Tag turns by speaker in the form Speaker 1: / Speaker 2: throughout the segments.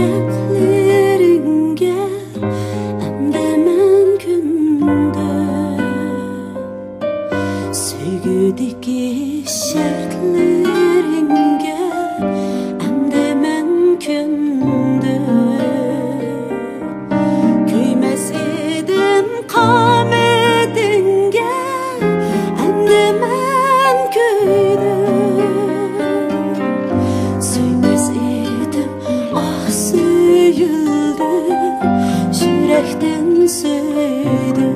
Speaker 1: gapleringga andaman kunda Söygüdeki şartlaringga andaman kunda Kuymas edim qomatingga andaman kuyda Suymas edim ah suyuldi Yürekten suydi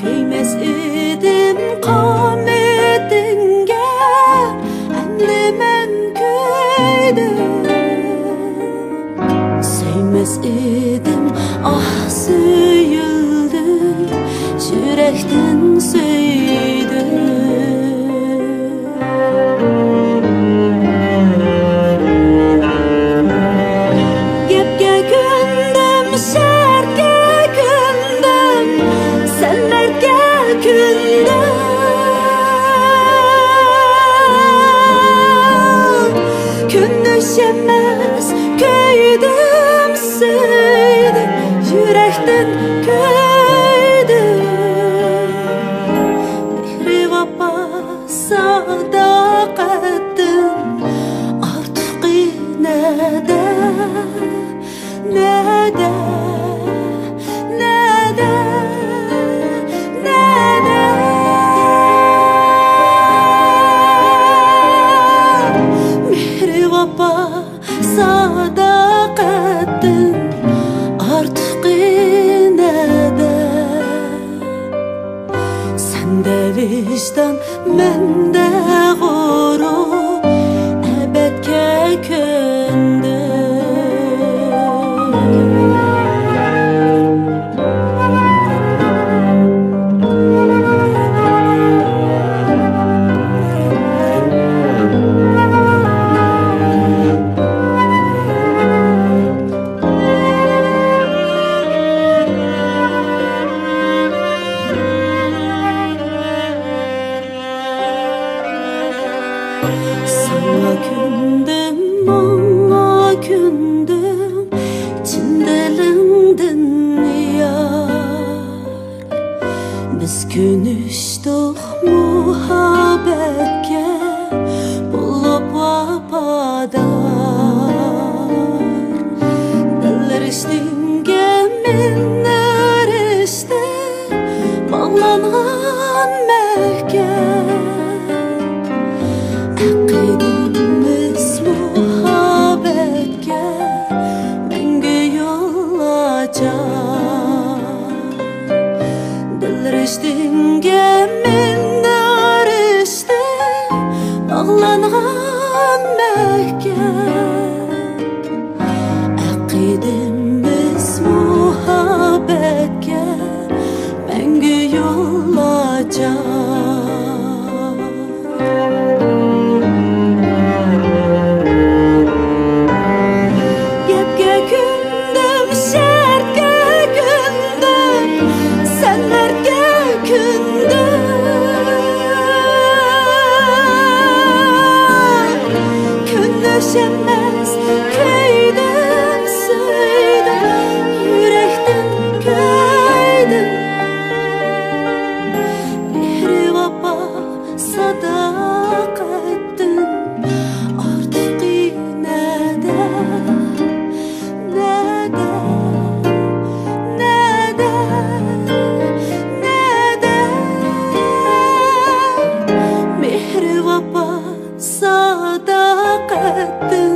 Speaker 1: Kuymas edim qomatingga andaman kuyda Suymas edim ah suyuldi Yürekten suydi Gepke kündüm, şerke kündüm Senlerge kündüm Kündüşemez köydüm süydüm Yürekten köydüm Mehri vapa sadakatin Artık nede Nede Nede Nede Mehri vapa sadakatin Artık nede Sende vicdan mende gurur Ebedke köndü Sana kündüm, ona kündüm Çindelindin yar Biz künüştük muhabbetke Bulup vapadar Diller iştinge minler işti Bağlanan mehkem Aqidimiz muhabbetga Mengi yo'llachar Dillar eshtinga minnar eshtim Bog'langan mahkam Aqidimiz muhabbetga Mengi yo'llachar Kündüşemez köydüm süydüm Yürekten köydüm Mehri vapa sadakatin Artık nede Nede Nede Nede Mehri vapa sadakatin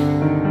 Speaker 1: Sən